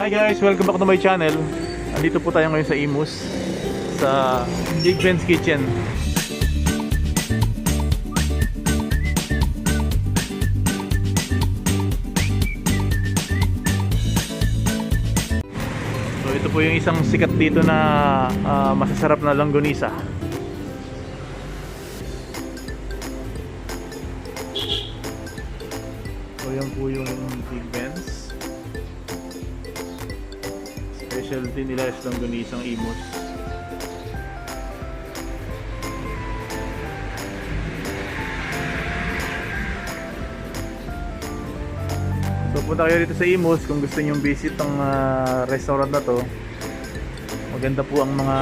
Hi guys, welcome back to my channel. Andito po tayo ngayon sa Imus, sa Big Ben's Kitchen. So ito po yung isang sikat dito na masasarap na langgonisa. So yan po yung Big Ben's. Specialty nila is langgonisang Imus. So punta kayo dito sa Imus kung gusto niyo visit ang restaurant na to. Maganda po ang mga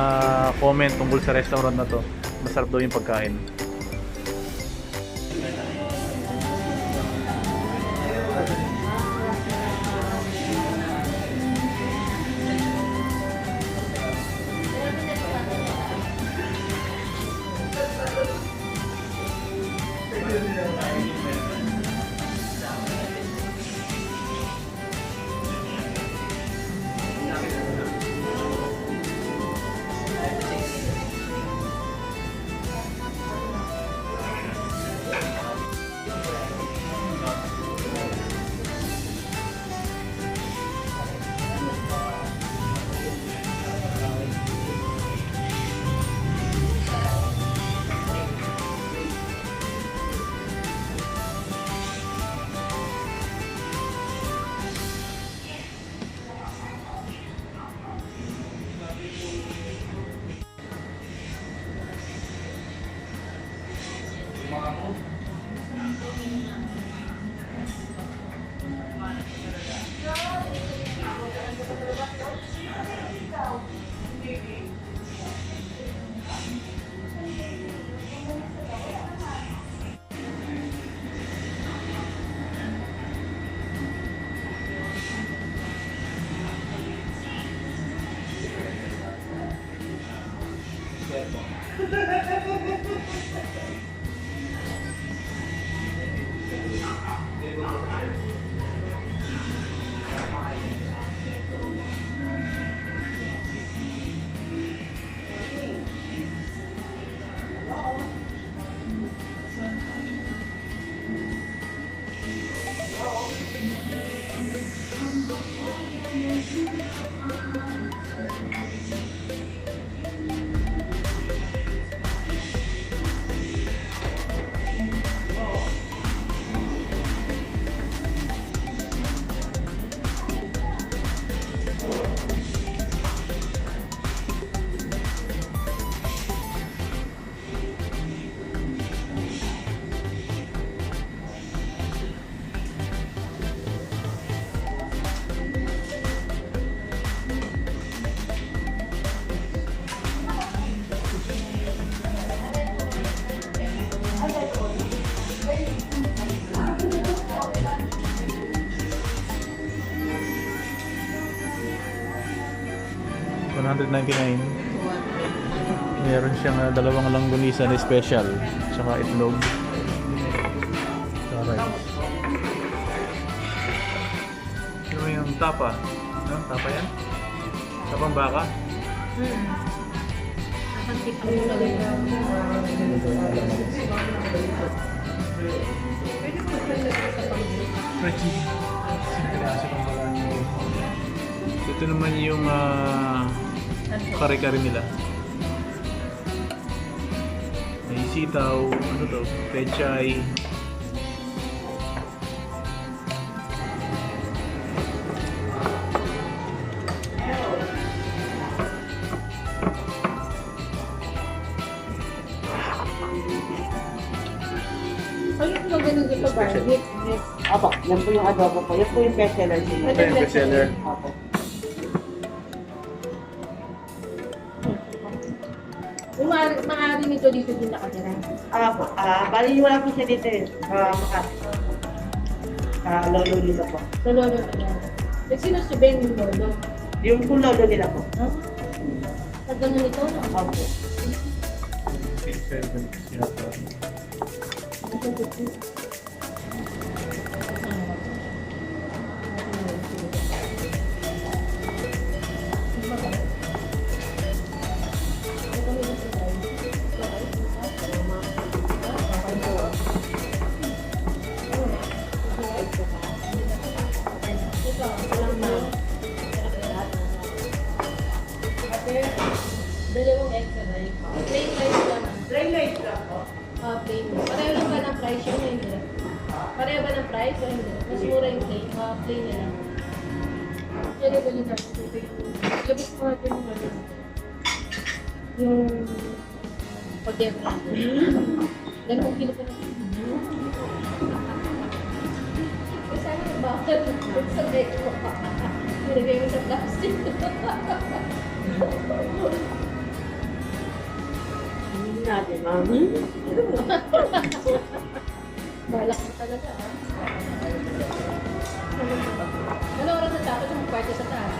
comment tungkol sa restaurant na to. Masarap daw yung pagkain. $199. Meron siyang dalawang langgonisa na special, tsaka itlog, tsaka rice. Ano yung tapa? Ano? Tapa yan? Tapang baka? Ito naman yung kare-kare nila. May sitaw, ano to? Pechay. Ano po ganun dito ba? Apo, yan po yung adobo po. Yan po yung best seller. Ito yung best seller. Apo. Maaari nito dito din nakatira. Apo, bali wala po siya dito eh. Makati. Lolo nila po. Sa lolo niya. Sino si Ben yung lolo? Yung po lolo nila po. Sa ganun ito? Apo. 7 yata. plain. Pareho lang ba ng price yun o hindi? Pareho ba ng price o hindi? Mas mura yung plain, plain na lang. Yan yung galing natin. Labis mo natin yung ano. Yung pag-demo natin. Ganun kilo pa natin. Sana yung bakal sa beko. Nilagay mo sa plastic. Hindi natin, mami. Balak mo talaga, ah. Ano oras na tapos yung party sa taas?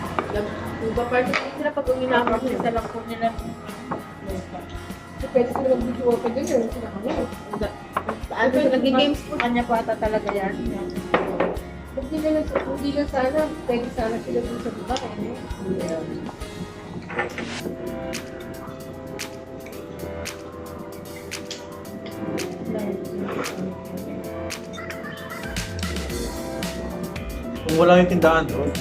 Nagpa-party sila pag uminama ko sa lang po nila. So, pwede sila mag-video pa dyan yun. Sila kami. Ano, nag-games po kanya po ata talaga yan. Hindi na sana. Pwede sana sila dun sa diba. Kung wala yung tindahan doon.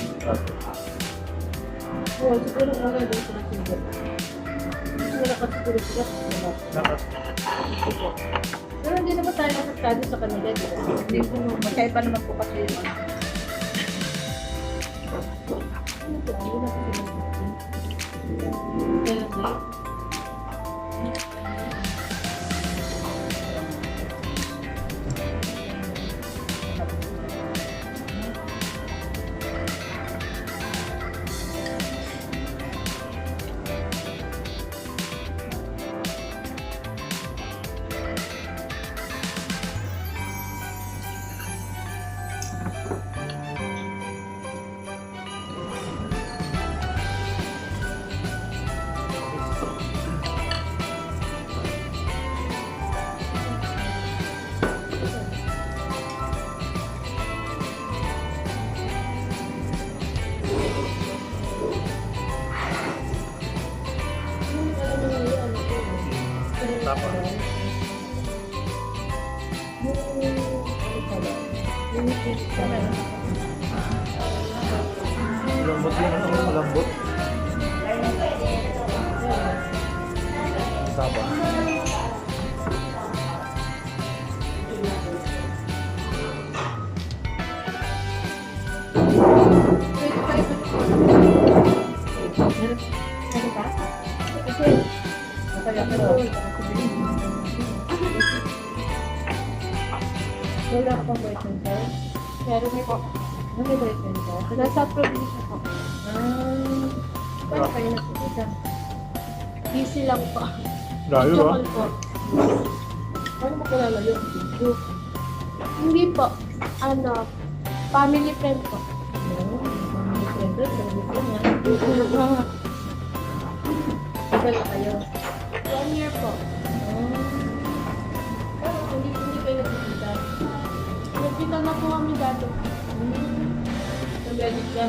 Oo, siguro wala doon sila sila. Wala ka siguro sila. Dapat. Pero hindi naman tayo nakasado sa kanila, di ba? Hindi po, magkaiba naman po kasi yun. Ano to? Hindi na kasi Kaya say? Tapa. Malambot yung ano, malambot. Tapa. Wala ka pang boyfriend ko? Pero may po. Ano may boyfriend ko? Nasa probinsya ko. Paano kayo nagpipita? Busy lang po. Layo Video ah. call po. Paano mo kilala yun? Group. Hindi po. Ano, family friend po. Family friend po? Sabi ko nga. Tagal na kayo? 1 year po. Pero hindi kayo nagpipita. Nagpita na po kami dati. Nagalit ka.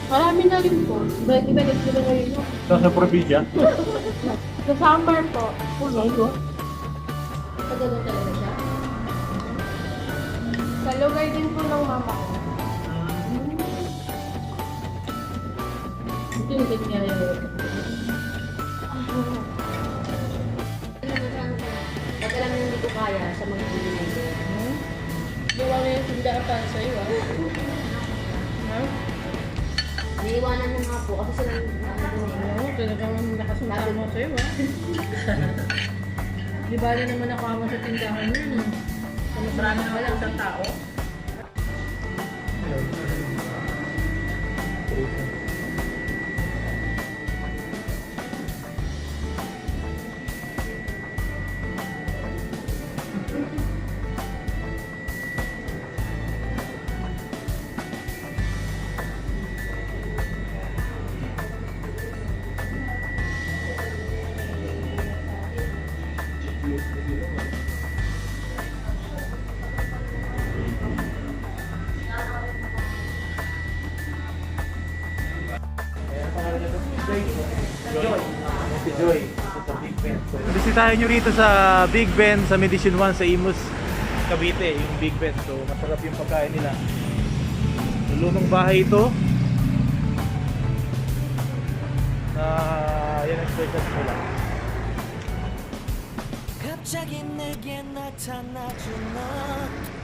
Marami na rin po. Iba nagpita na rin po. Sa probinsya? Sa summer po. Puno ko. Tagal na talaga siya. Sa lugar din po ng mama ko. Ito yung ganyan yun. Pag alam mo hindi ko kaya sa mga pilihan. Gawa na yung tindahan para sa'yo, ah. Ha? Naiiwanan mo nga po kasi sila Oo, talagang nakasunta mo sa'yo, ah. Di ba naman ako ama sa tindahan yun, ah. Marami na wala isang tao. Si Joy. Bisitahin nyo rito sa Big Ben sa Medicine 1 sa Imus, Cavite, yung Big Ben. So masarap yung pagkain nila. Lulunong bahay ito. Yan ang special nila. 갑자기 내게 나타나준 너